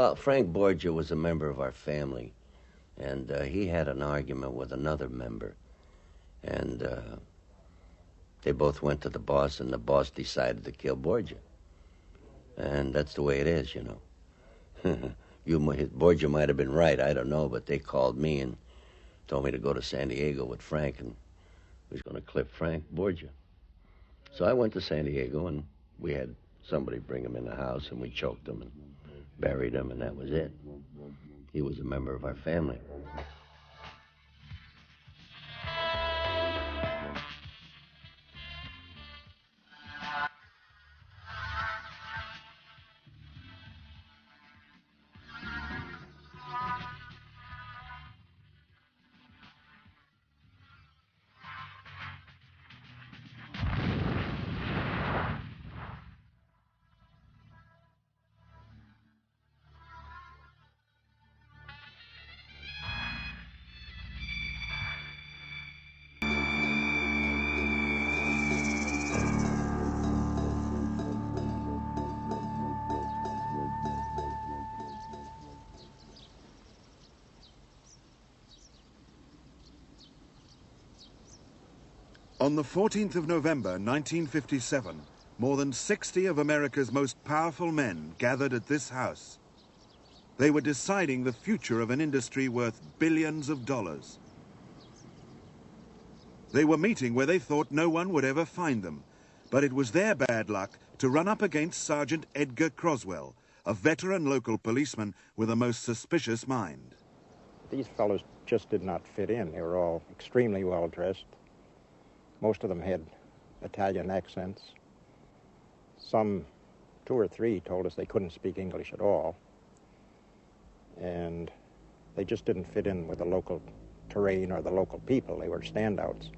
Well, Frank Borgia was a member of our family, and he had an argument with another member, and they both went to the boss, and the boss decided to kill Borgia. And that's the way it is, you know. Borgia might have been right, I don't know, but they called me and told me to go to San Diego with Frank, and he was going to clip Frank Borgia. So I went to San Diego, and we had somebody bring him in the house, and we choked him and buried him, and that was it. He was a member of our family. On the 14th of November, 1957, more than 60 of America's most powerful men gathered at this house. They were deciding the future of an industry worth billions of dollars. They were meeting where they thought no one would ever find them, but it was their bad luck to run up against Sergeant Edgar Croswell, a veteran local policeman with a most suspicious mind. These fellows just did not fit in. They were all extremely well dressed. Most of them had Italian accents. Some, 2 or 3, told us they couldn't speak English at all. And they just didn't fit in with the local terrain or the local people. They were standouts.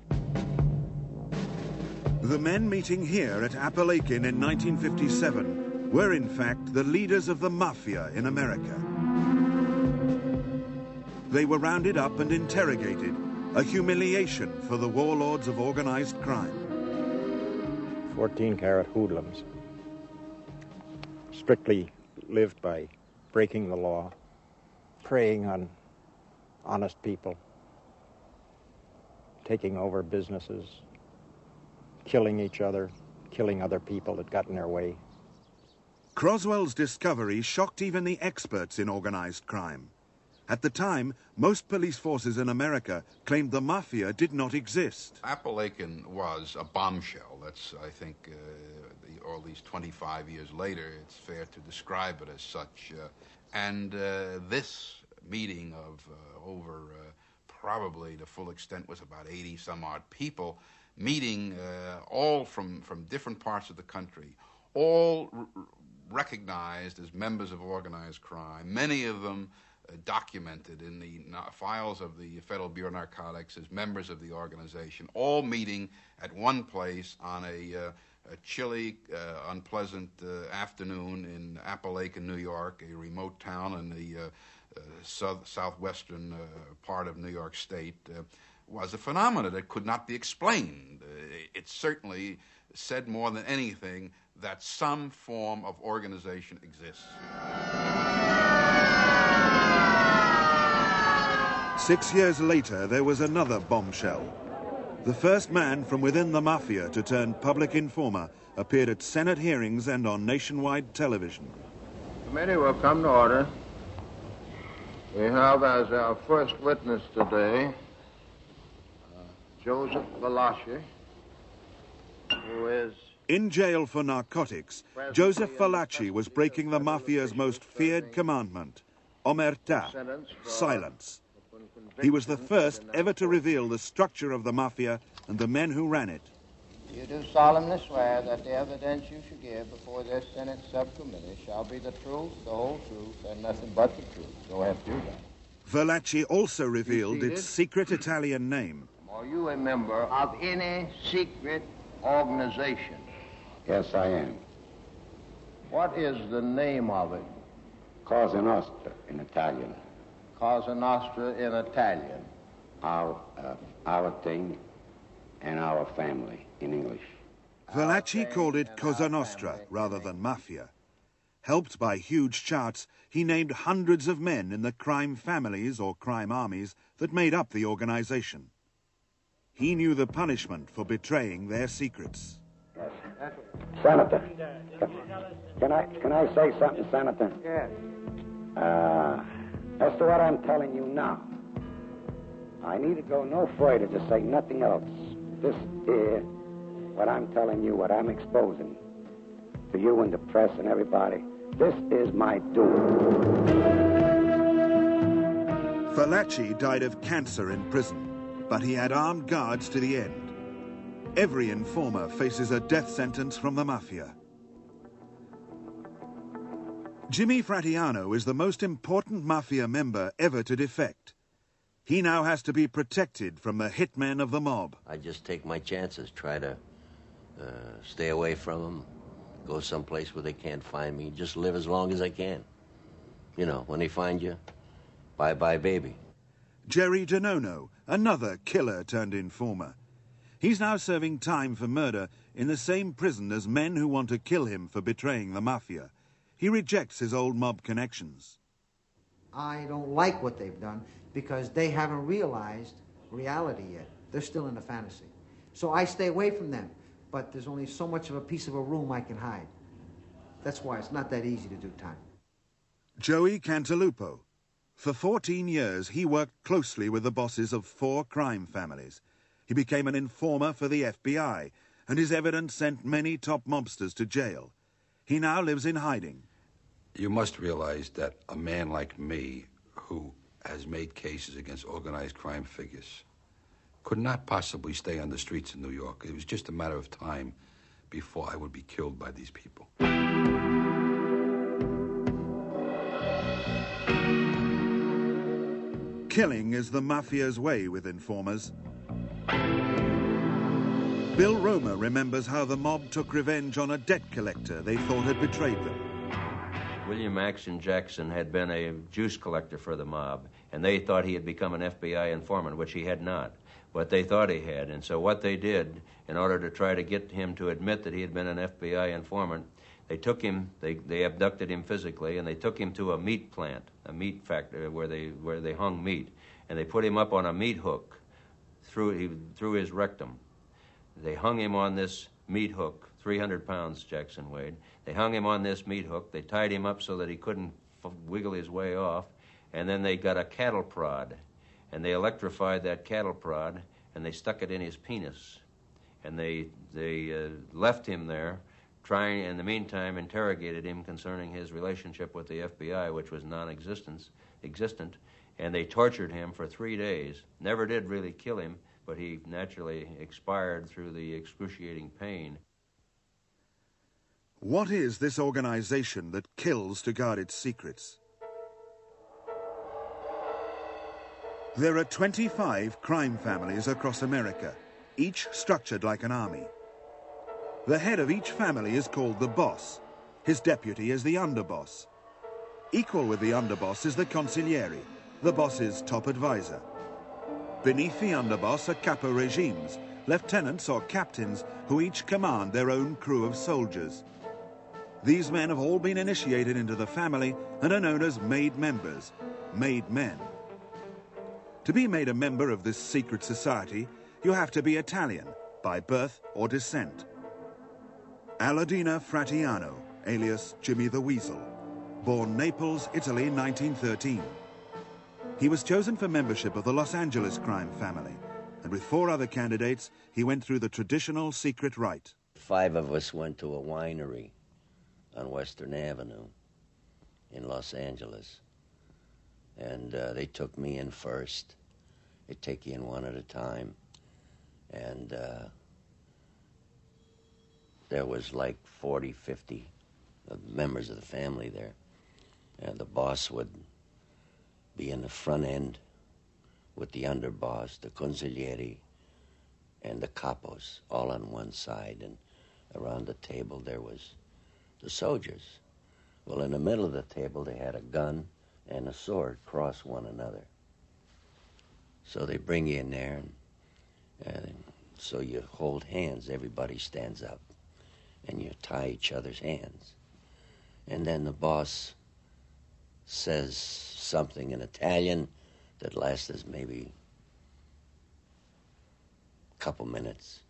The men meeting here at Appalachian in 1957 were, in fact, the leaders of the Mafia in America. They were rounded up and interrogated, a humiliation for the warlords of organized crime. 14-carat hoodlums. Strictly lived by breaking the law, preying on honest people, taking over businesses, killing each other, killing other people that got in their way. Croswell's discovery shocked even the experts in organized crime. At the time, most police forces in America claimed the Mafia did not exist. Appalachian was a bombshell. That's, I think, or at least 25 years later, it's fair to describe it as such. This meeting of over probably the full extent was about 80-some-odd people, meeting all from different parts of the country, all recognized as members of organized crime, many of them documented in the files of the Federal Bureau of Narcotics as members of the organization, all meeting at one place on a chilly, unpleasant afternoon in Appalachian, New York, a remote town in the southwestern part of New York State, was a phenomenon that could not be explained. It certainly said more than anything that some form of organization exists. 6 years later, there was another bombshell. The first man from within the Mafia to turn public informer appeared at Senate hearings and on nationwide television. The committee will come to order. We have as our first witness today Joseph Valachi, who is... In jail for narcotics, Joseph Valachi was breaking the Mafia's most feared commandment, omertà, silence. He was the first ever to reveal the structure of the Mafia and the men who ran it. You do solemnly swear that the evidence you shall give before this Senate subcommittee shall be the truth, the whole truth, and nothing but the truth. So help you God. Valachi also revealed its secret Italian name. Are you a member of any secret organization? Yes, I am. What is the name of it? Cosa Nostra in Italian. Cosa Nostra in Italian. Our thing and our family in English. Valachi called it Cosa Nostra rather than Mafia. Helped by huge charts, he named hundreds of men in the crime families or crime armies that made up the organization. He knew the punishment for betraying their secrets. Senator, can I say something, Senator? Yes. As to what I'm telling you now, I need to go no further to say nothing else. This is what I'm telling you, what I'm exposing to you and the press and everybody. This is my doing. Fallaci died of cancer in prison, but he had armed guards to the end. Every informer faces a death sentence from the Mafia. Jimmy Fratiano is the most important Mafia member ever to defect. He now has to be protected from the hitmen of the mob. I just take my chances, try to stay away from them, go someplace where they can't find me, just live as long as I can. You know, when they find you, bye-bye, baby. Jerry Denono, another killer turned informer. He's now serving time for murder in the same prison as men who want to kill him for betraying the Mafia. He rejects his old mob connections. I don't like what they've done because they haven't realized reality yet. They're still in a fantasy. So I stay away from them, but there's only so much of a piece of a room I can hide. That's why it's not that easy to do time. Joey Cantalupo. For 14 years, he worked closely with the bosses of 4 crime families. He became an informer for the FBI, and his evidence sent many top mobsters to jail. He now lives in hiding. You must realize that a man like me, who has made cases against organized crime figures, could not possibly stay on the streets of New York. It was just a matter of time before I would be killed by these people. Killing is the Mafia's way with informers. Bill Romer remembers how the mob took revenge on a debt collector they thought had betrayed them. William Action Jackson had been a juice collector for the mob, and they thought he had become an FBI informant, which he had not. But they thought he had, and so what they did, in order to try to get him to admit that he had been an FBI informant, they took him, they abducted him physically, and they took him to a meat plant, a meat factory where they hung meat, and they put him up on a meat hook through his rectum. They hung him on this meat hook, 300 pounds Jackson weighed. They hung him on this meat hook. They tied him up so that he couldn't wiggle his way off. And then they got a cattle prod, and they electrified that cattle prod, and they stuck it in his penis. And they left him there, trying, in the meantime, interrogated him concerning his relationship with the FBI, which was non-existent. And they tortured him for 3 days. Never did really kill him, but he naturally expired through the excruciating pain. What is this organization that kills to guard its secrets? There are 25 crime families across America, each structured like an army. The head of each family is called the boss. His deputy is the underboss. Equal with the underboss is the consigliere, the boss's top advisor. Beneath the underboss are capo regimes, lieutenants or captains who each command their own crew of soldiers. These men have all been initiated into the family and are known as made members, made men. To be made a member of this secret society, you have to be Italian, by birth or descent. Aladino Fratiano, alias Jimmy the Weasel, born Naples, Italy, 1913. He was chosen for membership of the Los Angeles crime family, and with 4 other candidates, he went through the traditional secret rite. 5 of us went to a winery on Western Avenue in Los Angeles, and they took me in first. They take you in one at a time, and there was like 40, 50 members of the family there, and the boss would be in the front end with the underboss, the consigliere, and the capos, all on one side, and around the table there was the soldiers. Well, in the middle of the table they had a gun and a sword cross one another. So they bring you in there, and so you hold hands. Everybody stands up, and you tie each other's hands. and then the boss says something in Italian that lasts maybe a couple minutes.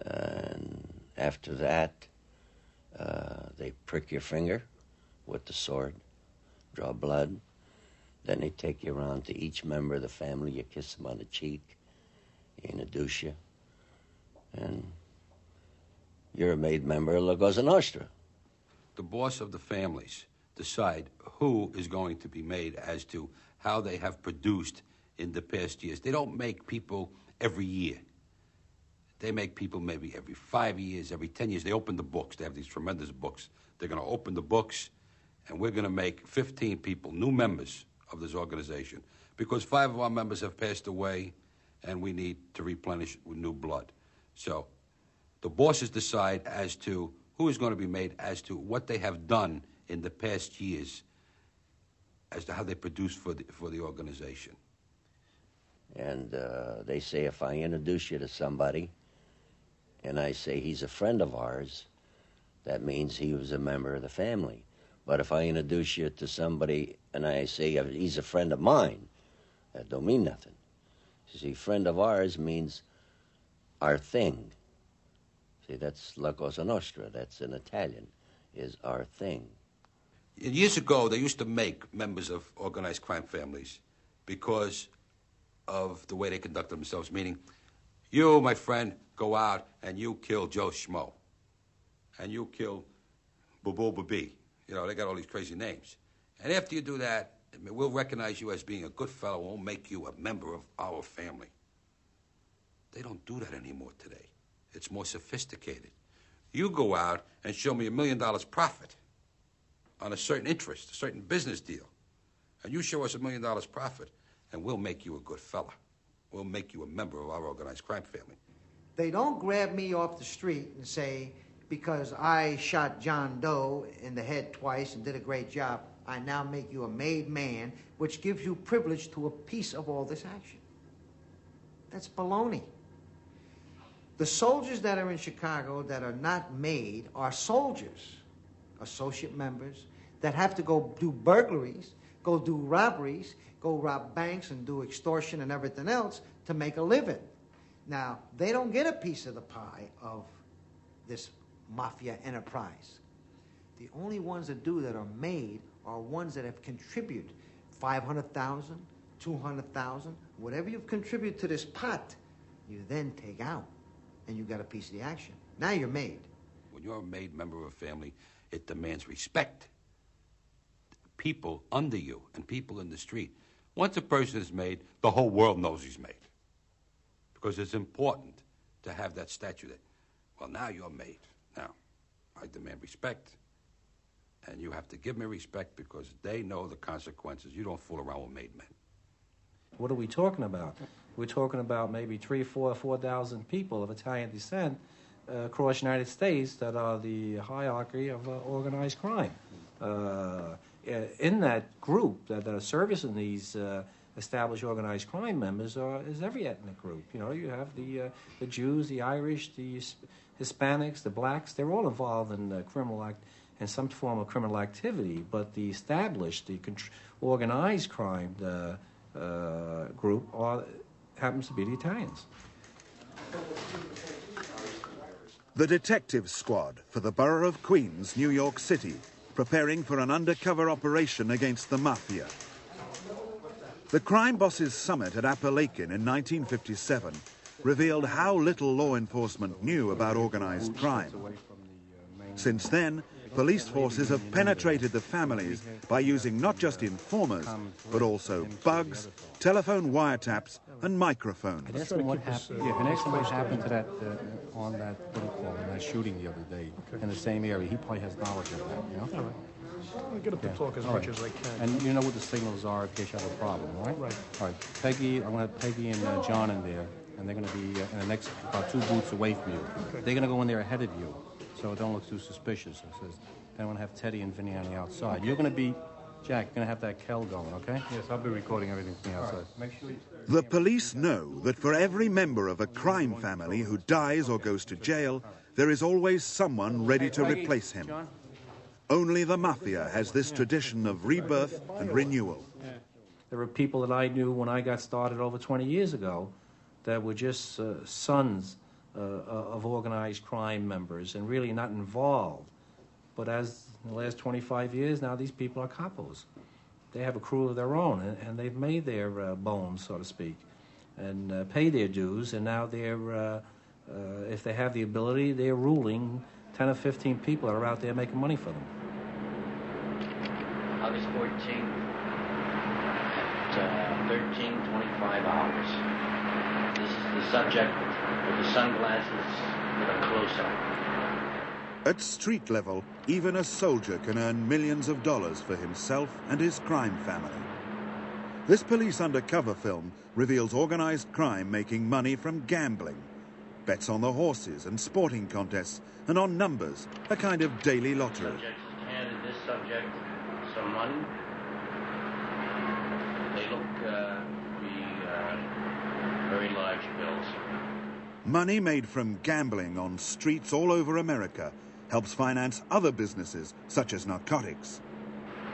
And after that, they prick your finger with the sword, draw blood. Then they take you around to each member of the family. You kiss them on the cheek, you introduce you, and you're a made member of La Cosa Nostra. The boss of the families decide who is going to be made as to how they have produced in the past years. They don't make people every year. They make people maybe every 5 years, every 10 years. They open the books. They have these tremendous books. They're going to open the books, and we're going to make 15 people, new members of this organization, because 5 of our members have passed away, and we need to replenish with new blood. So the bosses decide as to who is going to be made as to what they have done in the past years, as to how they produce for the organization. And they say if I introduce you to somebody and I say he's a friend of ours, that means he was a member of the family. But if I introduce you to somebody and I say he's a friend of mine, that don't mean nothing. You see, friend of ours means our thing. See, that's La Cosa Nostra. That's in Italian, is our thing. Years ago, they used to make members of organized crime families because of the way they conduct themselves, meaning, you, my friend, go out and you kill Joe Schmo. And you kill Boo Baby. You know, they got all these crazy names. And after you do that, we'll recognize you as being a good fellow. We'll make you a member of our family. They don't do that anymore today. It's more sophisticated. You go out and show me $1 million profit on a certain interest, a certain business deal. And you show us $1 million profit, and we'll make you a good fella. We'll make you a member of our organized crime family. They don't grab me off the street and say, because I shot John Doe in the head twice and did a great job, I now make you a made man, which gives you privilege to a piece of all this action. That's baloney. The soldiers that are in Chicago that are not made are soldiers, associate members, that have to go do burglaries, go do robberies, go rob banks and do extortion and everything else to make a living. Now, they don't get a piece of the pie of this mafia enterprise. The only ones that do that are made are ones that have contributed $500,000, $200,000, whatever you've contributed to this pot, you then take out, and you got a piece of the action. Now you're made. When you're a made member of a family, it demands respect. People under you and people in the street. Once a person is made, the whole world knows he's made. Because it's important to have that statue that, well, now you're made. Now, I demand respect. And you have to give me respect because they know the consequences. You don't fool around with made men. What are we talking about? We're talking about maybe 4,000 people of Italian descent across the United States that are the hierarchy of organized crime. In that group that are servicing these established organized crime members is every ethnic group. You know, you have the Jews, the Irish, the Hispanics, the blacks. They're all involved in in some form of criminal activity. But the established, the organized crime group happens to be the Italians. The detective squad for the borough of Queens, New York City, preparing for an undercover operation against the Mafia. The Crime Bosses Summit at Appalachian in 1957 revealed how little law enforcement knew about organized crime. Since then, police forces have penetrated the families by using not just informers, but also bugs, telephone wiretaps, and microphones. And ask him what happened. Yeah, and ask him what happened to that on that that shooting the other day in the same area. He probably has knowledge of that. You know. All right. I'll get up to talk as much as I can. And you know what the signals are in case you have a problem, right? Right. All right. Peggy, I want Peggy and John in there, and they're going to be in the next about 2 booths away from you. Okay. They're going to go in there ahead of you, so it don't look too suspicious. It says, then I want to have Teddy and Vinny on the outside. You're going to be, Jack, you're going to have that Kel going, okay? Yes, I'll be recording everything from the outside. Right. Make sure The police know that for every member of a crime family who dies or goes to jail, there is always someone ready to replace him. John? Only the Mafia has this tradition of rebirth and renewal. There were people that I knew when I got started over 20 years ago that were just sons of organized crime members and really not involved. But as in the last 25 years, now these people are capos. They have a crew of their own, and they've made their bones, so to speak, and paid their dues, and now they're, if they have the ability, they're ruling 10 or 15 people that are out there making money for them. August 14th at 13:25 hours. This is the subject with the sunglasses with a close-up. At street level, even a soldier can earn millions of dollars for himself and his crime family. This police undercover film reveals organized crime making money from gambling, bets on the horses and sporting contests, and on numbers, a kind of daily lottery. Subject has handed this subject some money. They look to be very large bills. Money made from gambling on streets all over America helps finance other businesses, such as narcotics.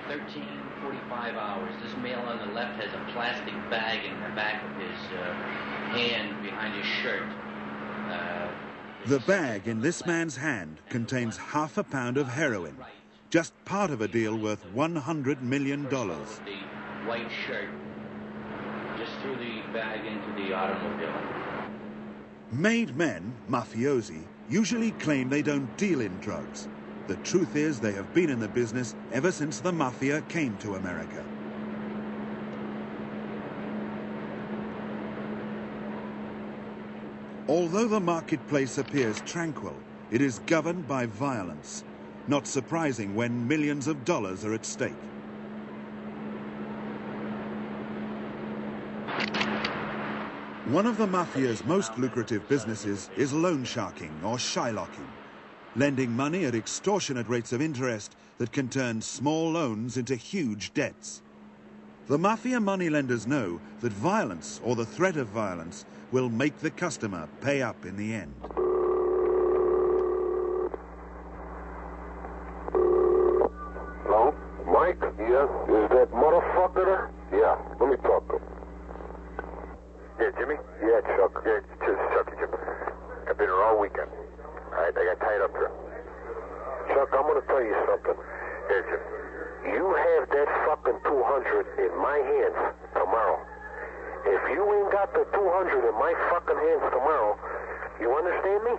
13:45 hours. This male on the left has a plastic bag in the back of his hand behind his shirt. The bag in this man's hand contains half a pound of heroin, just part of a deal worth $100 million. The white shirt just threw the bag into the automobile. Made men, mafiosi, usually claim they don't deal in drugs. The truth is they have been in the business ever since the Mafia came to America. Although the marketplace appears tranquil, it is governed by violence. Not surprising when millions of dollars are at stake. One of the Mafia's most lucrative businesses is loan sharking or shylocking, lending money at extortionate rates of interest that can turn small loans into huge debts. The Mafia moneylenders know that violence or the threat of violence will make the customer pay up in the end. Hello? Mike? Yeah? Is that motherfucker there? Yeah. Let me talk to him. Yeah, Jimmy? Yeah, Chuck. Yeah, just Chucky, Jim. I've been here all weekend. All right, I got tied up here. Chuck, I'm going to tell you something. Yeah, Jim. You have that fucking 200 in my hands tomorrow. If you ain't got the 200 in my fucking hands tomorrow, you understand me?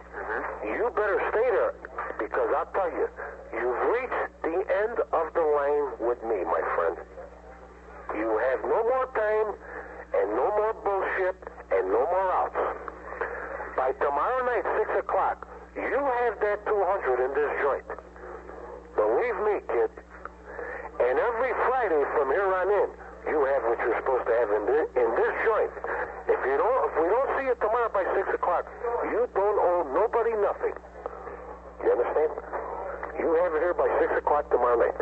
You better stay there, because I'll tell you, you've reached the end of the line with me, my friend. You have no more time, and no more bullshit, and no more outs. By tomorrow night, 6 o'clock, you have that 200 in this joint. Believe me, kid. And every Friday from here on in, you have what you're supposed to have in this joint. If we don't see you tomorrow by 6 o'clock, you don't owe nobody nothing. You understand? You have it here by 6 o'clock tomorrow night.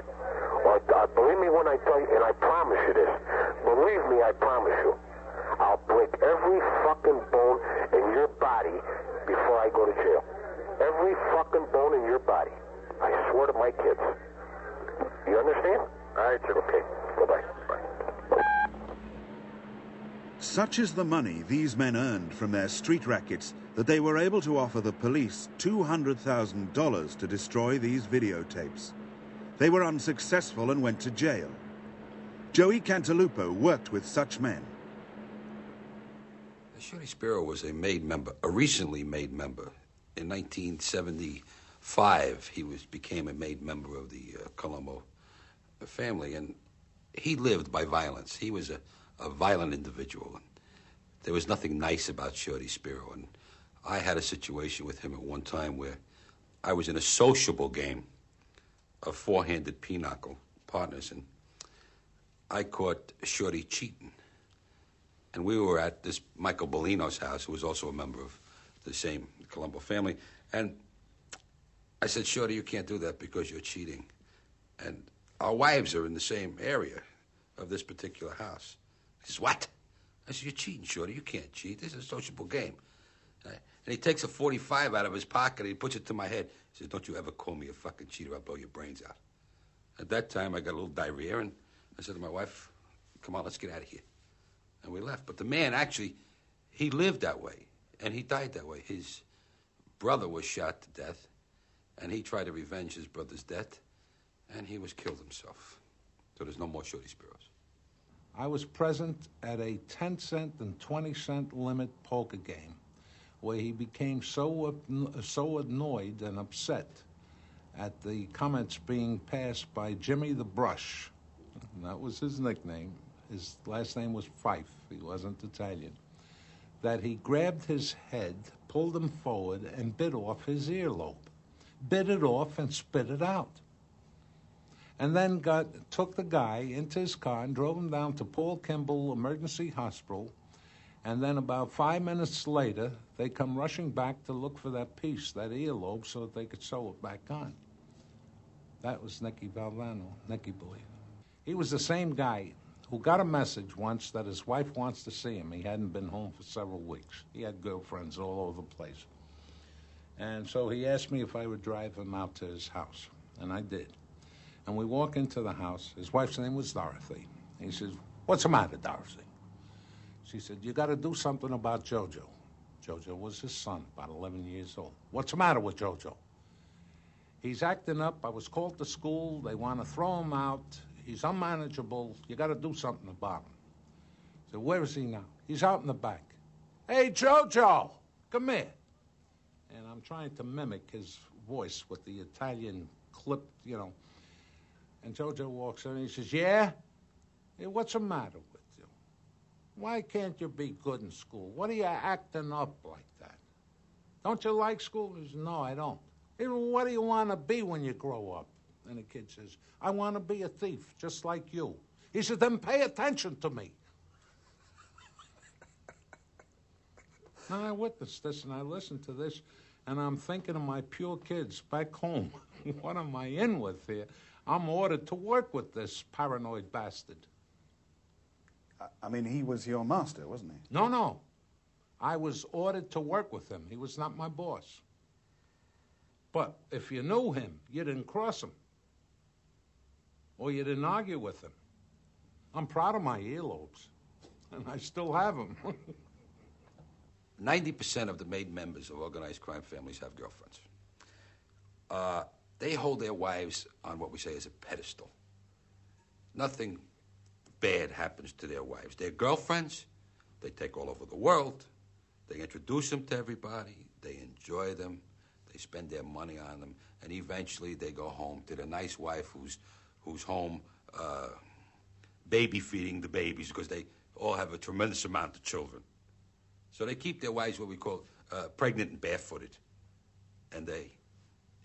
Or, believe me when I tell you, and I promise you this. Believe me, I promise you. I'll break every fucking bone in your body before I go to jail. Every fucking bone in your body. I swear to my kids. You understand? All right, sir. Okay. Bye-bye. Bye. Such is the money these men earned from their street rackets that they were able to offer the police $200,000 to destroy these videotapes. They were unsuccessful and went to jail. Joey Cantalupo worked with such men. Shorty Spiro was a recently made member. In 1975, he became a made member of the Colombo family, and he lived by violence. He was a violent individual. And there was nothing nice about Shorty Spiro, and I had a situation with him at one time where I was in a sociable game of four-handed pinochle partners, and I caught Shorty cheating. And we were at this Michael Bellino's house, who was also a member of the same Colombo family. And I said, Shorty, you can't do that because you're cheating. And our wives are in the same area of this particular house. He says, what? I said, you're cheating, Shorty. You can't cheat. This is a sociable game. And he takes a .45 out of his pocket and he puts it to my head. He says, don't you ever call me a fucking cheater. I'll blow your brains out. At that time, I got a little diarrhea, and I said to my wife, come on, let's get out of here. And we left. But the man, actually, he lived that way, and he died that way. His brother was shot to death, and he tried to revenge his brother's death, and he was killed himself. So there's no more Shorty Spiros. I was present at a 10-cent and 20-cent limit poker game where he became so annoyed and upset at the comments being passed by Jimmy the Brush. That was his nickname. His last name was Fife. He wasn't Italian. That he grabbed his head, pulled him forward, and bit off his earlobe. Bit it off and spit it out. And then took the guy into his car and drove him down to Paul Kimball Emergency Hospital. And then about 5 minutes later, they come rushing back to look for that piece, that earlobe, so that they could sew it back on. That was Nicky Valvano, Nicky Boy. He was the same guy who got a message once that his wife wants to see him. He hadn't been home for several weeks. He had girlfriends all over the place. And so he asked me if I would drive him out to his house, and I did. And we walk into the house. His wife's name was Dorothy. He says, "What's the matter, Dorothy?" She said, "You got to do something about Jojo." Jojo was his son, about 11 years old. "What's the matter with Jojo?" "He's acting up. I was called to school. They want to throw him out. He's unmanageable. You got to do something about him." I said, "Where is he now?" "He's out in the back." "Hey, Jojo, come here." And I'm trying to mimic his voice with the Italian clip, you know. And Jojo walks in and he says, "Yeah? Hey, what's the matter with you? Why can't you be good in school? What are you acting up like that? Don't you like school?" He says, "No, I don't." "Hey, what do you want to be when you grow up?" And the kid says, "I want to be a thief, just like you." He says, "Then pay attention to me." And I witnessed this and I listened to this and I'm thinking of my pure kids back home. What am I in with here? I'm ordered to work with this paranoid bastard. I mean, he was your master, wasn't he? No, no. I was ordered to work with him. He was not my boss. But if you knew him, you didn't cross him. Or you didn't argue with him. I'm proud of my earlobes. And I still have them. 90% of the made members of organized crime families have girlfriends. They hold their wives on what we say is a pedestal. Nothing bad happens to their wives. Their girlfriends, they take all over the world. They introduce them to everybody. They enjoy them. They spend their money on them. And eventually they go home to the nice wife who's home baby feeding the babies because they all have a tremendous amount of children. So they keep their wives what we call pregnant and barefooted. And they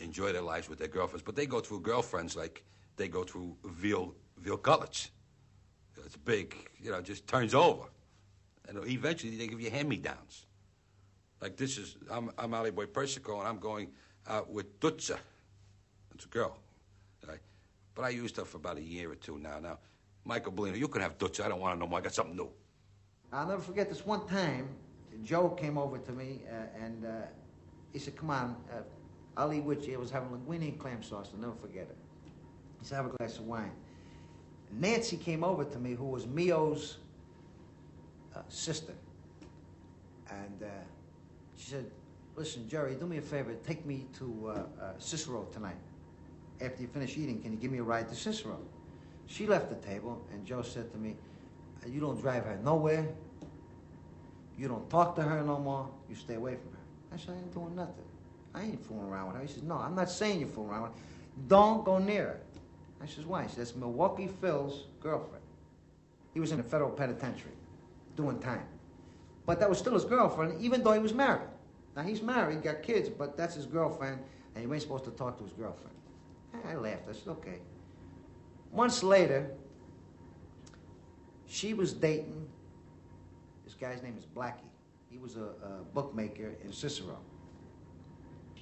enjoy their lives with their girlfriends. But they go through girlfriends like they go through veal cutlets. It's big, just turns over. And eventually they give you hand-me-downs. Like this is, I'm Ali Boy Persico, and I'm going out with Dutza. It's a girl. Right? But I used her for about a year or two now. Now, Michael Bellino, you can have Dutza. I don't want to know more. I got something new. I'll never forget this one time. Joe came over to me and he said, "Come on, Ali Witchy was having linguine and clam sauce. I'll never forget it." He said, "Have a glass of wine." Nancy came over to me, who was Mio's sister. And she said, "Listen, Jerry, do me a favor. Take me to Cicero tonight. After you finish eating, can you give me a ride to Cicero?" She left the table, and Joe said to me, "You don't drive her nowhere. You don't talk to her no more. You stay away from her." I said, "I ain't doing nothing. I ain't fooling around with her." He says, "No, I'm not saying you're fooling around with her. Don't go near her." I says, "Why?" He says, "That's Milwaukee Phil's girlfriend." He was in a federal penitentiary doing time. But that was still his girlfriend, even though he was married. Now, he's married, got kids, but that's his girlfriend, and you ain't supposed to talk to his girlfriend. I laughed. I said, "Okay." Months later, she was dating, this guy's name is Blackie. He was a bookmaker in Cicero.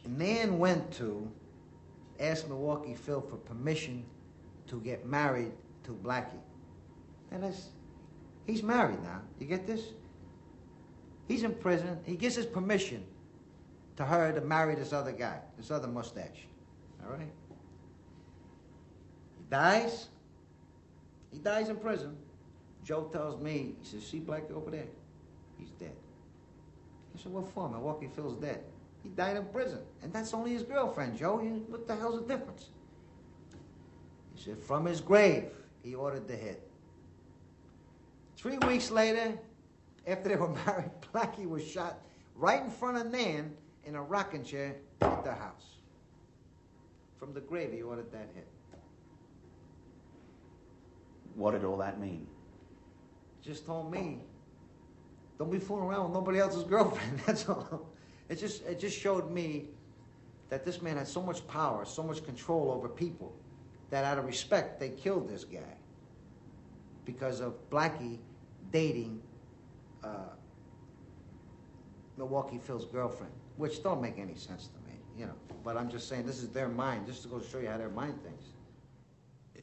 Nan went to ask Milwaukee Phil for permission to get married to Blackie. And he's married now. You get this? He's in prison. He gives his permission to her to marry this other guy, this other mustache. All right? dies. He dies in prison. Joe tells me, he says, see Blackie over there? He's dead. I said, what for? Milwaukee Phil's dead. He died in prison. And that's only his girlfriend, Joe. What the hell's the difference? He said, from his grave, he ordered the hit. 3 weeks later, after they were married, Blackie was shot right in front of Nan in a rocking chair at their house. From the grave, he ordered that hit. What did all that mean? Just told me, don't be fooling around with nobody else's girlfriend, that's all. It just showed me that this man had so much power, so much control over people, that out of respect, they killed this guy because of Blackie dating Milwaukee Phil's girlfriend, which don't make any sense to me, you know. But I'm just saying, this is their mind, just to go show you how their mind thinks.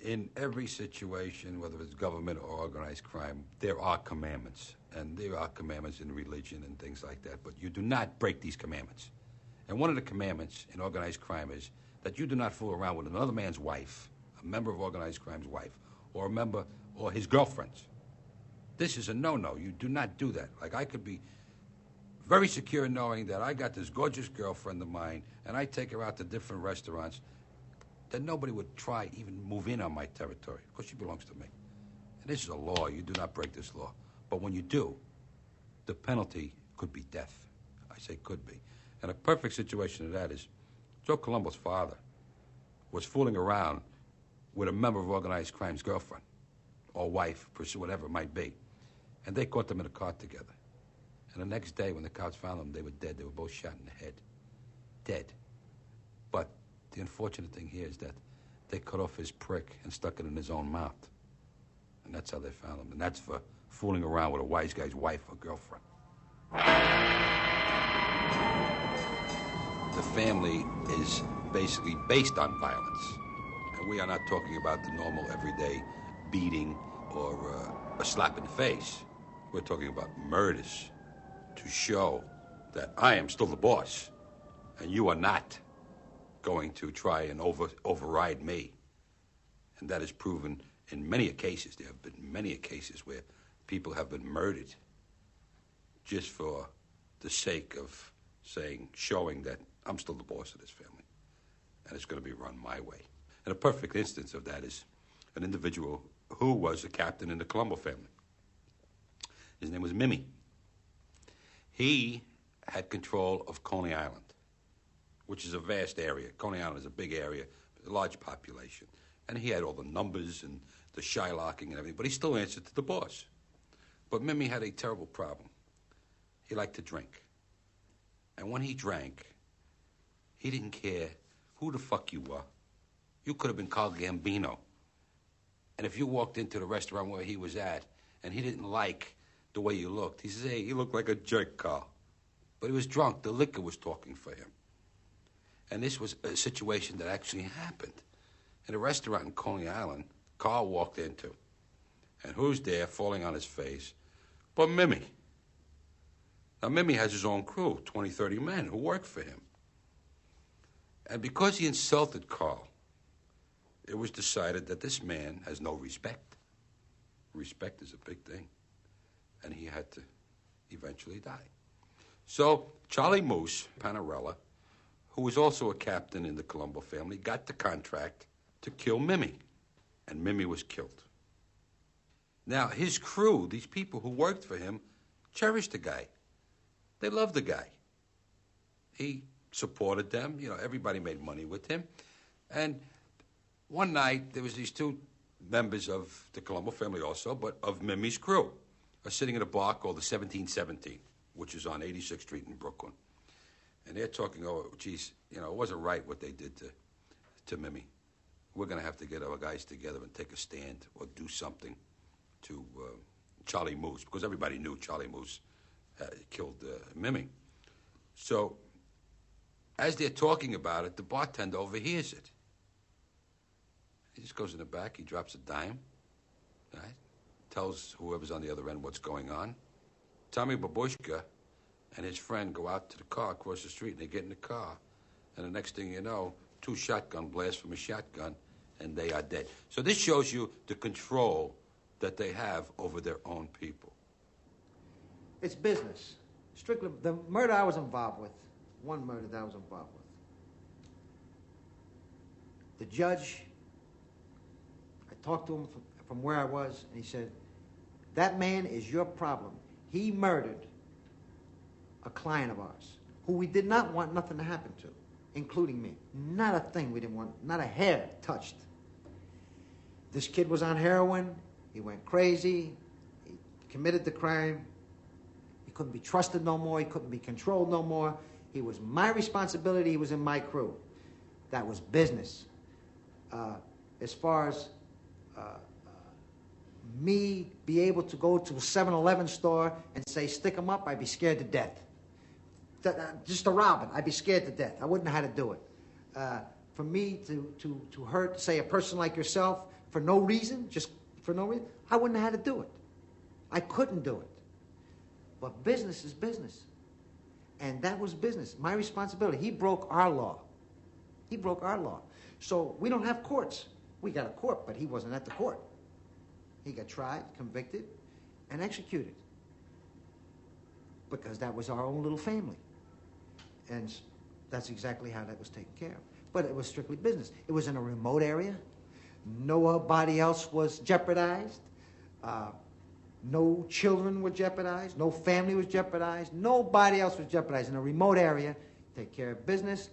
In every situation, whether it's government or organized crime, there are commandments. And there are commandments in religion and things like that. But you do not break these commandments. And one of the commandments in organized crime is that you do not fool around with another man's wife, a member of organized crime's wife, or a member or his girlfriend's. This is a no-no. You do not do that. Like, I could be very secure knowing that I got this gorgeous girlfriend of mine, and I take her out to different restaurants, that nobody would try even move in on my territory, because she belongs to me. And this is a law. You do not break this law. But when you do, the penalty could be death. I say could be. And a perfect situation of that is Joe Colombo's father was fooling around with a member of organized crime's girlfriend or wife, pursue whatever it might be. And they caught them in a car together. And the next day when the cops found them, they were dead. They were both shot in the head. Dead. But the unfortunate thing here is that they cut off his prick and stuck it in his own mouth. And that's how they found him. And that's for fooling around with a wise guy's wife or girlfriend. The family is basically based on violence. And we are not talking about the normal everyday beating or a slap in the face. We're talking about murders to show that I am still the boss and you are not going to try and override me. And that is proven in many cases. There have been many cases where people have been murdered just for the sake of showing that I'm still the boss of this family and it's going to be run my way. And a perfect instance of that is an individual who was a captain in the Colombo family. His name was Mimi. He had control of Coney Island, which is a vast area. Coney Island is a big area, a large population. And he had all the numbers and the shylocking and everything, but he still answered to the boss. But Mimi had a terrible problem. He liked to drink. And when he drank, he didn't care who the fuck you were. You could have been Carl Gambino. And if you walked into the restaurant where he was at and he didn't like the way you looked, he said, hey, you look like a jerk, Carl. But he was drunk. The liquor was talking for him. And this was a situation that actually happened. In a restaurant in Coney Island, Carl walked into. And who's there falling on his face? But Mimi. Now, Mimi has his own crew, 20, 30 men who work for him. And because he insulted Carl, it was decided that this man has no respect. Respect is a big thing. And he had to eventually die. So Charlie Moose Panarella, who was also a captain in the Colombo family, got the contract to kill Mimi. And Mimi was killed. Now, his crew, these people who worked for him, cherished the guy. They loved the guy. He supported them. You know, everybody made money with him. And one night, there was these two members of the Colombo family also, but of Mimi's crew, are sitting in a bar called the 1717, which is on 86th Street in Brooklyn. And they're talking, oh, geez, you know, it wasn't right what they did to Mimi. We're going to have to get our guys together and take a stand or do something to Charlie Moose, because everybody knew Charlie Moose killed Mimi. So as they're talking about it, the bartender overhears it. He just goes in the back, he drops a dime, right? Tells whoever's on the other end what's going on. Tommy Babushka and his friend go out to the car across the street, and they get in the car. And the next thing you know, 2 shotgun blasts from a shotgun, and they are dead. So this shows you the control that they have over their own people. It's business. Strictly, the murder I was involved with, one murder that I was involved with. The judge, I talked to him from where I was, and he said, that man is your problem. He murdered a client of ours who we did not want nothing to happen to, including me. Not a thing we didn't want, not a hair touched. This kid was on heroin. He went crazy. He committed the crime. He couldn't be trusted no more. He couldn't be controlled no more. He was my responsibility. He was in my crew. That was business. As far as me be able to go to a 7-Eleven store and say, stick him up, I'd be scared to death. Just to rob it, I'd be scared to death. I wouldn't know how to do it. For me to hurt, say, a person like yourself for no reason, just for no reason, I wouldn't know how to do it. I couldn't do it. But business is business. And that was business, my responsibility. He broke our law. He broke our law. So we don't have courts. We got a court, but he wasn't at the court. He got tried, convicted, and executed. Because that was our own little family. And that's exactly how that was taken care of. But it was strictly business. It was in a remote area. Nobody else was jeopardized. No children were jeopardized. No family was jeopardized. Nobody else was jeopardized. In a remote area, take care of business,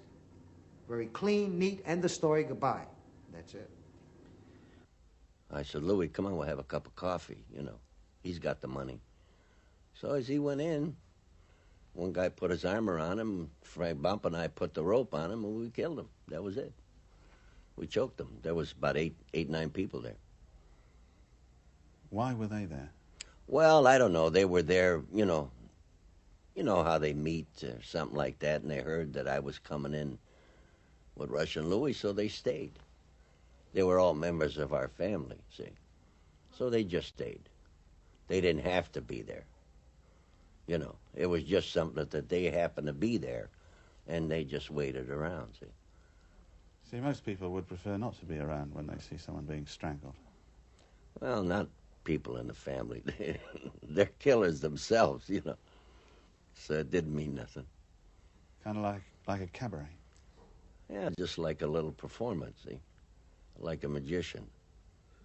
very clean, neat, end the story, goodbye. That's it. I said, Louis, come on, we'll have a cup of coffee, you know. He's got the money. So as he went in, one guy put his arm around him, Frank Bump and I put the rope on him, and we killed him. That was it. We choked him. There was about 9 people there. Why were they there? Well, I don't know. They were there, you know how they meet or something like that, and they heard that I was coming in with Russian Louis, so they stayed. They were all members of our family, see. So they just stayed. They didn't have to be there. You know, it was just something that they happened to be there, and they just waited around, see. See, most people would prefer not to be around when they see someone being strangled. Well, not people in the family. They're killers themselves, you know. So it didn't mean nothing. Kind of like a cabaret. Yeah, just like a little performance, see. Like a magician.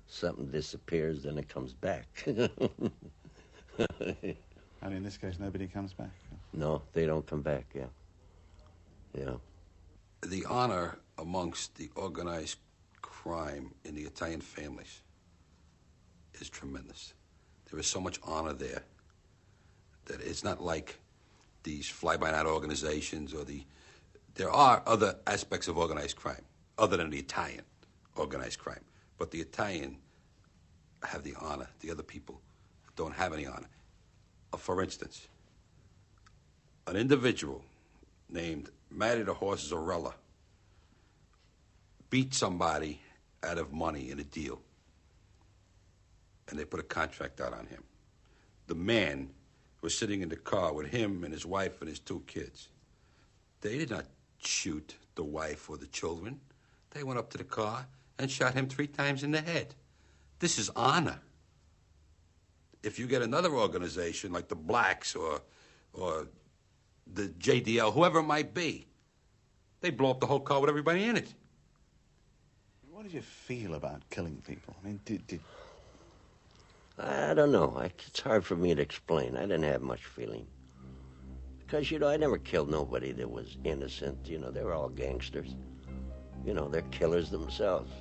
Something disappears, then it comes back. And in this case, nobody comes back? No, they don't come back, yeah. Yeah. The honor amongst the organized crime in the Italian families is tremendous. There is so much honor there that it's not like these fly-by-night organizations or there are other aspects of organized crime other than the Italian organized crime. But the Italian have the honor. The other people don't have any honor. For instance, an individual named Matty the Horse Zorella beat somebody out of money in a deal, and they put a contract out on him. The man was sitting in the car with him and his wife and his 2 kids. They did not shoot the wife or the children. They went up to the car and shot him 3 times in the head. This is honor. If you get another organization like the Blacks or the JDL, whoever it might be, they blow up the whole car with everybody in it. What did you feel about killing people? I mean, did... I don't know. It's hard for me to explain. I didn't have much feeling. Because, you know, I never killed nobody that was innocent. You know, they were all gangsters. You know, they're killers themselves.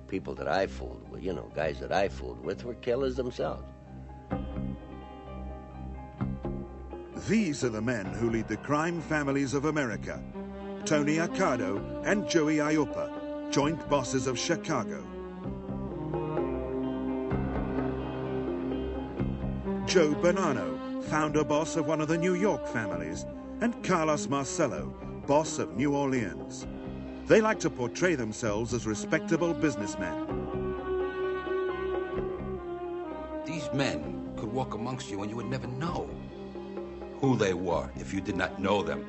People that I fooled with, you know, guys that I fooled with were killers themselves. These are the men who lead the crime families of America. Tony Accardo and Joey Ioppa, joint bosses of Chicago. Joe Bonanno, founder boss of one of the New York families, and Carlos Marcello, boss of New Orleans. They like to portray themselves as respectable businessmen. These men could walk amongst you and you would never know who they were if you did not know them.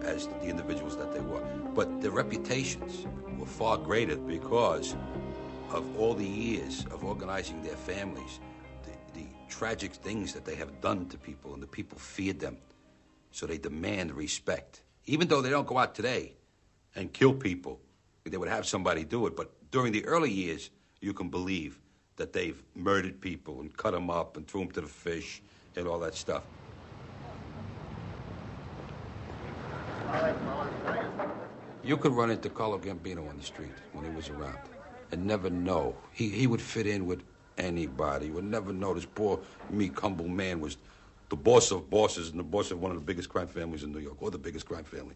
as the individuals that they were. But their reputations were far greater because of all the years of organizing their families, the tragic things that they have done to people, and the people feared them. So they demand respect. Even though they don't go out today and kill people, they would have somebody do it. But during the early years, you can believe that they've murdered people and cut them up and threw them to the fish and all that stuff. You could run into Carlo Gambino on the street when he was around and never know. He would fit in with anybody. You would never know this poor, meek, humble man was the boss of bosses and the boss of one of the biggest crime families in New York, or the biggest crime family.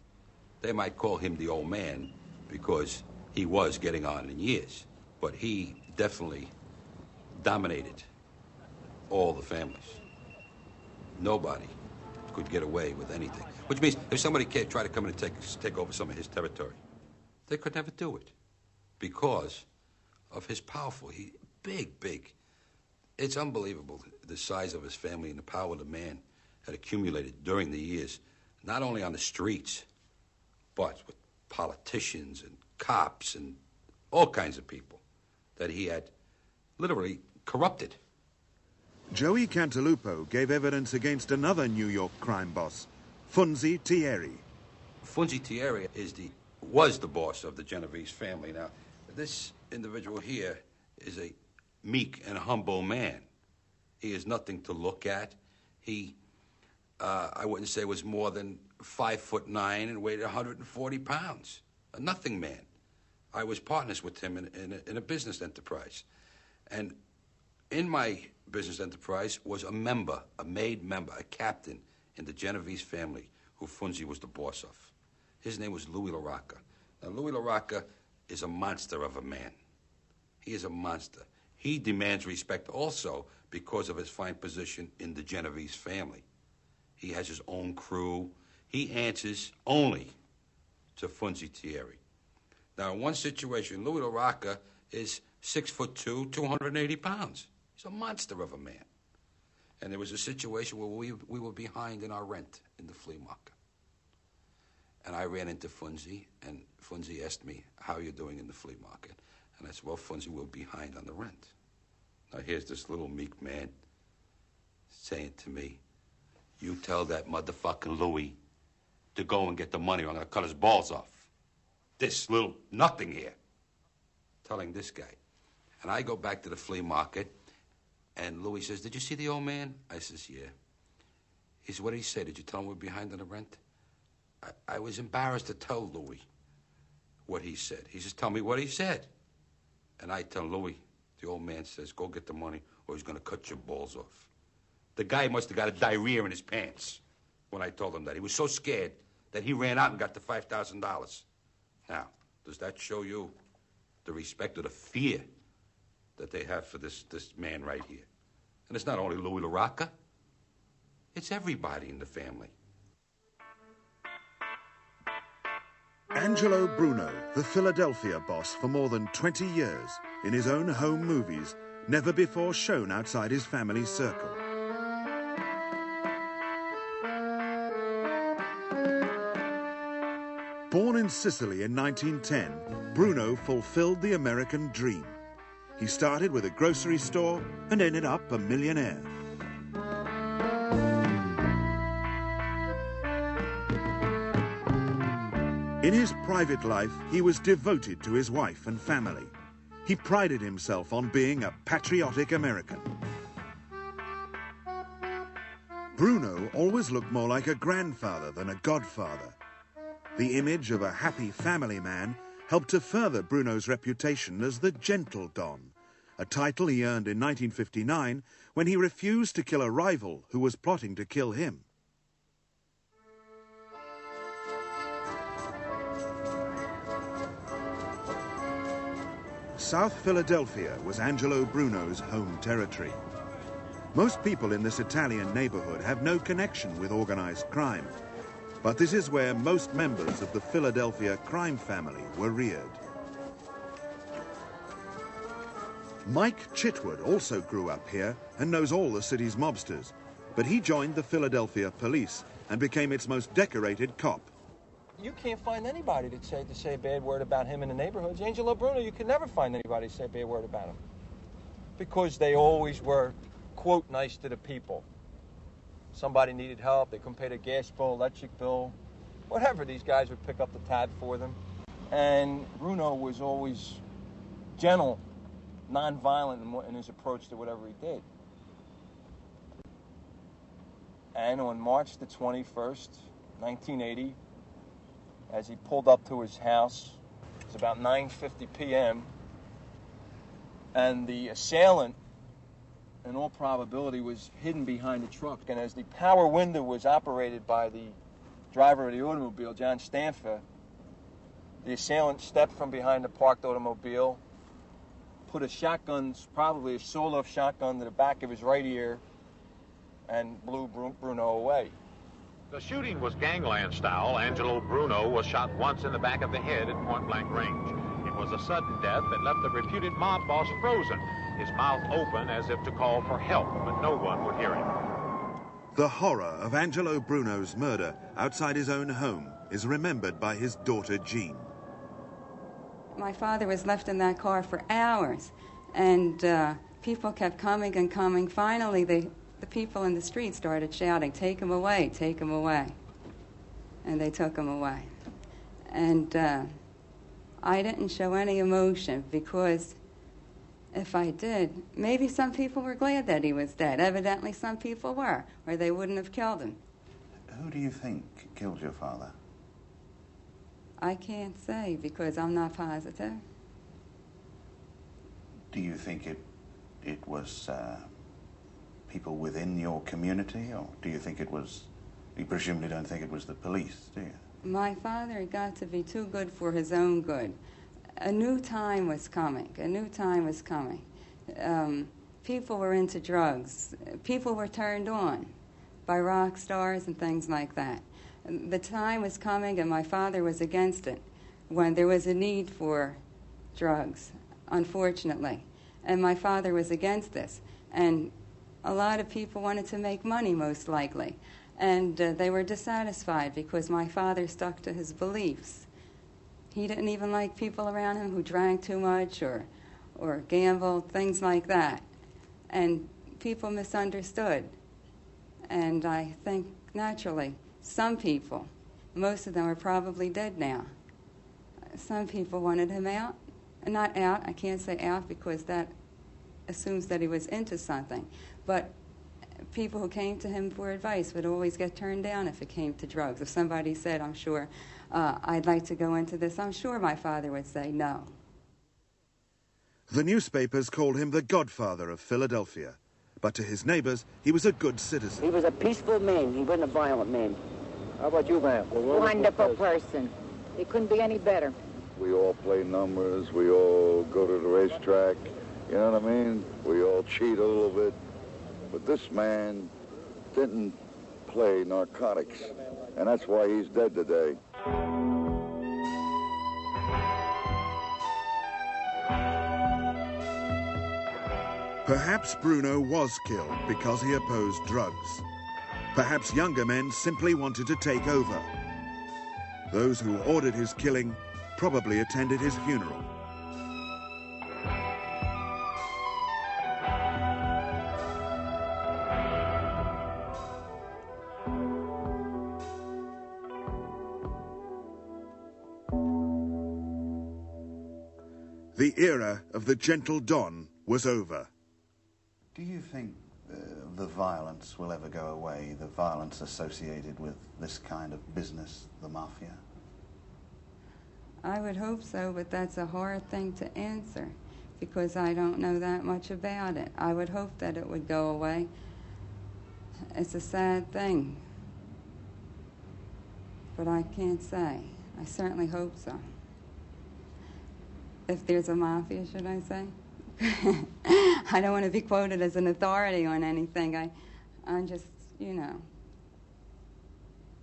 They might call him the old man because he was getting on in years, but he definitely dominated all the families. Nobody could get away with anything, which means if somebody tried to come in and take over some of his territory, they could never do it because of his powerful, big. It's unbelievable the size of his family and the power the man had accumulated during the years, not only on the streets, but with politicians and cops and all kinds of people that he had literally corrupted. Joey Cantalupo gave evidence against another New York crime boss, Funzi Thierry. Funzi Thierry was the boss of the Genovese family. Now, this individual here is a meek and humble man. He is nothing to look at. He, I wouldn't say was more than 5'9" and weighed 140 pounds. A nothing man. I was partners with him in a business enterprise. And in my business enterprise was a made member, a captain in the Genovese family who Funzi was the boss of. His name was Louis LaRocca. Now, Louis LaRocca is a monster of a man. He is a monster. He demands respect also because of his fine position in the Genovese family. He has his own crew. He answers only to Funzi Thierry. Now, in one situation, Louis LaRocca is 6'2", 280 pounds. He's a monster of a man. And there was a situation where we were behind in our rent in the flea market. And I ran into Funzi, and Funzi asked me, how are you doing in the flea market? And I said, well, Funzi, we're behind on the rent. Now, here's this little meek man saying to me, you tell that motherfucking Louis to go and get the money or I'm going to cut his balls off. This little nothing here. Telling this guy. And I go back to the flea market, and Louis says, did you see the old man? I says, yeah. He says, what did he say? Did you tell him we're behind on the rent? I was embarrassed to tell Louis what he said. He says, tell me what he said. And I tell Louis, the old man says, go get the money or he's going to cut your balls off. The guy must have got a diarrhea in his pants when I told him that. He was so scared that he ran out and got the $5,000. Now, does that show you the respect or the fear that they have for this man right here? And it's not only Louis LaRocca. It's everybody in the family. Angelo Bruno, the Philadelphia boss for more than 20 years, in his own home movies, never before shown outside his family's circle. Born in Sicily in 1910, Bruno fulfilled the American dream. He started with a grocery store and ended up a millionaire. In his private life, he was devoted to his wife and family. He prided himself on being a patriotic American. Bruno always looked more like a grandfather than a godfather. The image of a happy family man helped to further Bruno's reputation as the Gentle Don, a title he earned in 1959 when he refused to kill a rival who was plotting to kill him. South Philadelphia was Angelo Bruno's home territory. Most people in this Italian neighborhood have no connection with organized crime, but this is where most members of the Philadelphia crime family were reared. Mike Chitwood also grew up here and knows all the city's mobsters, but he joined the Philadelphia police and became its most decorated cop. you can't find anybody to say a bad word about him in the neighborhoods. Angelo Bruno, you could never find anybody to say a bad word about him, because they always were, quote, nice to the people. Somebody needed help, they couldn't pay their gas bill, electric bill, whatever, these guys would pick up the tab for them. And Bruno was always gentle, non-violent in his approach to whatever he did. And on March the 21st, 1980, as he pulled up to his house, it was about 9:50 p.m., and the assailant, in all probability, was hidden behind the truck. And as the power window was operated by the driver of the automobile, John Stanfa, the assailant stepped from behind the parked automobile, put a shotgun, probably a sawed-off shotgun, to the back of his right ear, and blew Bruno away. The shooting was gangland style. Angelo Bruno was shot once in the back of the head at point-blank range. It was a sudden death that left the reputed mob boss frozen, his mouth open as if to call for help, but no one would hear him. The horror of Angelo Bruno's murder outside his own home is remembered by his daughter Jean. My father was left in that car for hours, and people kept coming and coming. Finally, the people in the street started shouting, "Take him away, take him away." And they took him away. And I didn't show any emotion, because if I did, maybe some people were glad that he was dead. Evidently some people were, or they wouldn't have killed him. Who do you think killed your father? I can't say, because I'm not positive. Do you think it was people within your community, or do you think it was, you presumably don't think it was the police, do you? My father got to be too good for his own good. A new time was coming. A new time was coming. People were into drugs. People were turned on by rock stars and things like that. The time was coming, and my father was against it when there was a need for drugs, unfortunately. And my father was against this. And a lot of people wanted to make money, most likely. And they were dissatisfied because my father stuck to his beliefs. He didn't even like people around him who drank too much or gambled, things like that. And people misunderstood. And I think, naturally, some people, most of them are probably dead now. Some people wanted him out. Not out, I can't say out because that assumes that he was into something. But people who came to him for advice would always get turned down if it came to drugs. If somebody said, I'm sure, I'd like to go into this, I'm sure my father would say no. The newspapers called him the godfather of Philadelphia. But to his neighbors, he was a good citizen. He was a peaceful man. He wasn't a violent man. How about you, ma'am? Wonderful person. He couldn't be any better. We all play numbers. We all go to the racetrack. You know what I mean? We all cheat a little bit. But this man didn't play narcotics. And that's why he's dead today. Perhaps Bruno was killed because he opposed drugs. Perhaps younger men simply wanted to take over. Those who ordered his killing probably attended his funeral. The era of the gentle Don was over. Do you think the violence will ever go away, the violence associated with this kind of business, the Mafia? I would hope so, but that's a hard thing to answer because I don't know that much about it. I would hope that it would go away. It's a sad thing, but I can't say. I certainly hope so. If there's a mafia, should I say? I don't want to be quoted as an authority on anything. I'm just, you know,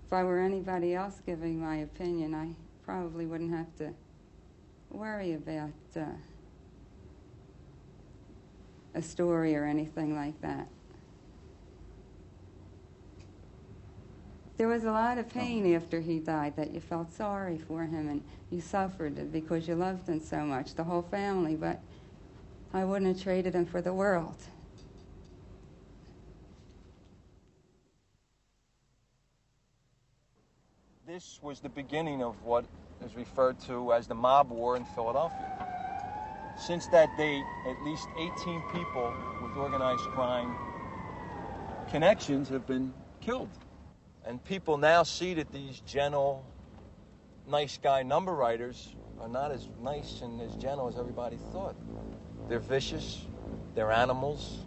if I were anybody else giving my opinion, I probably wouldn't have to worry about a story or anything like that. There was a lot of pain after he died, that you felt sorry for him and you suffered because you loved him so much, the whole family, but I wouldn't have traded him for the world. This was the beginning of what is referred to as the mob war in Philadelphia. Since that date, at least 18 people with organized crime connections have been killed. And people now see that these gentle, nice guy number writers are not as nice and as gentle as everybody thought. They're vicious, they're animals,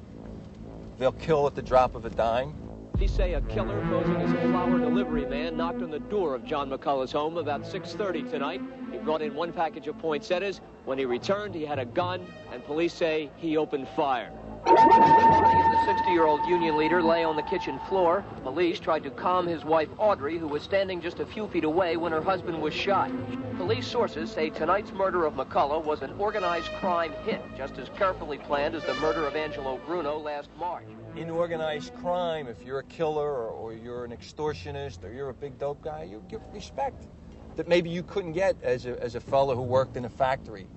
they'll kill at the drop of a dime. Police say a killer posing as a flower delivery man knocked on the door of John McCullough's home about 6:30 tonight. He brought in one package of poinsettias. When he returned, he had a gun, and police say he opened fire. The body of the 60-year-old union leader lay on the kitchen floor. Police tried to calm his wife, Audrey, who was standing just a few feet away when her husband was shot. Police sources say tonight's murder of McCullough was an organized crime hit, just as carefully planned as the murder of Angelo Bruno last March. In organized crime, if you're a killer or you're an extortionist or you're a big dope guy, you give respect that maybe you couldn't get as a fellow who worked in a factory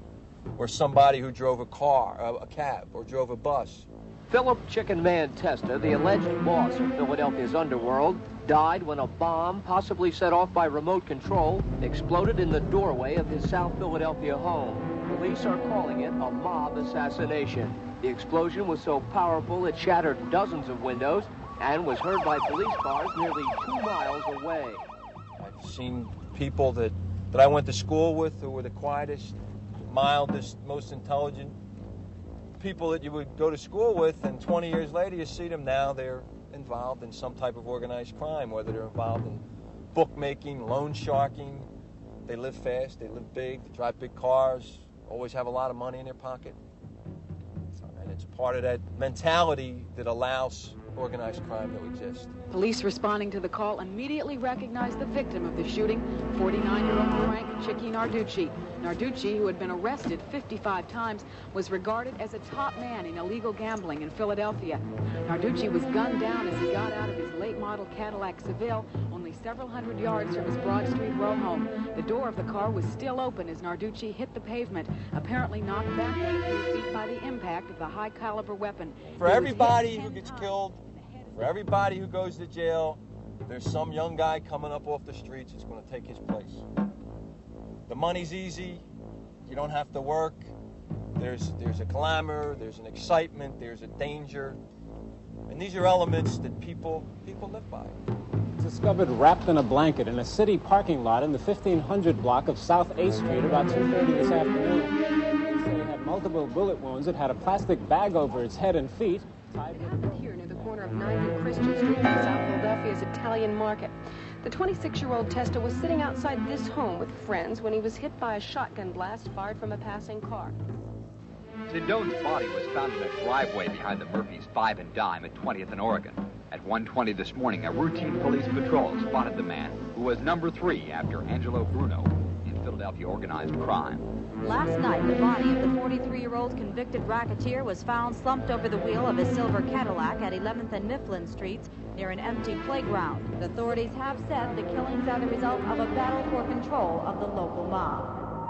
or somebody who drove a car, a cab, or drove a bus. Philip Chicken Man Testa, the alleged boss of Philadelphia's underworld, died when a bomb, possibly set off by remote control, exploded in the doorway of his South Philadelphia home. Police are calling it a mob assassination. The explosion was so powerful it shattered dozens of windows and was heard by police cars nearly 2 miles away. I've seen people that I went to school with who were the quietest, mildest, most intelligent people that you would go to school with, and 20 years later you see them now, they're involved in some type of organized crime, whether they're involved in bookmaking, loan sharking. They live fast, they live big, they drive big cars, always have a lot of money in their pocket. And it's part of that mentality that allows organized crime to exist. Police responding to the call immediately recognized the victim of the shooting, 49-year-old Frank Chicky Narducci. Narducci, who had been arrested 55 times, was regarded as a top man in illegal gambling in Philadelphia. Narducci was gunned down as he got out of his late-model Cadillac Seville, only several hundred yards from his Broad Street row home. The door of the car was still open as Narducci hit the pavement, apparently knocked backward a few feet by the impact of the high-caliber weapon. For everybody who gets killed, for everybody who goes to jail, there's some young guy coming up off the streets who's going to take his place. The money's easy. You don't have to work. There's a glamour, there's an excitement, there's a danger. And these are elements that people live by. Discovered wrapped in a blanket in a city parking lot in the 1500 block of South 8th Street about 2:30 this afternoon. They say it had multiple bullet wounds. It had a plastic bag over its head and feet. It happened here near the corner of 9th and Christian Street in South Philadelphia's Italian Market. The 26-year-old Testa was sitting outside this home with friends when he was hit by a shotgun blast fired from a passing car. Zindone's body was found in a driveway behind the Murphys' 5 and Dime at 20th and Oregon. At 1:20 this morning, a routine police patrol spotted the man, who was number 3 after Angelo Bruno in Philadelphia organized crime. Last night, the body of the 43-year-old convicted racketeer was found slumped over the wheel of his silver Cadillac at 11th and Mifflin Streets near an empty playground. The authorities have said the killings are the result of a battle for control of the local mob.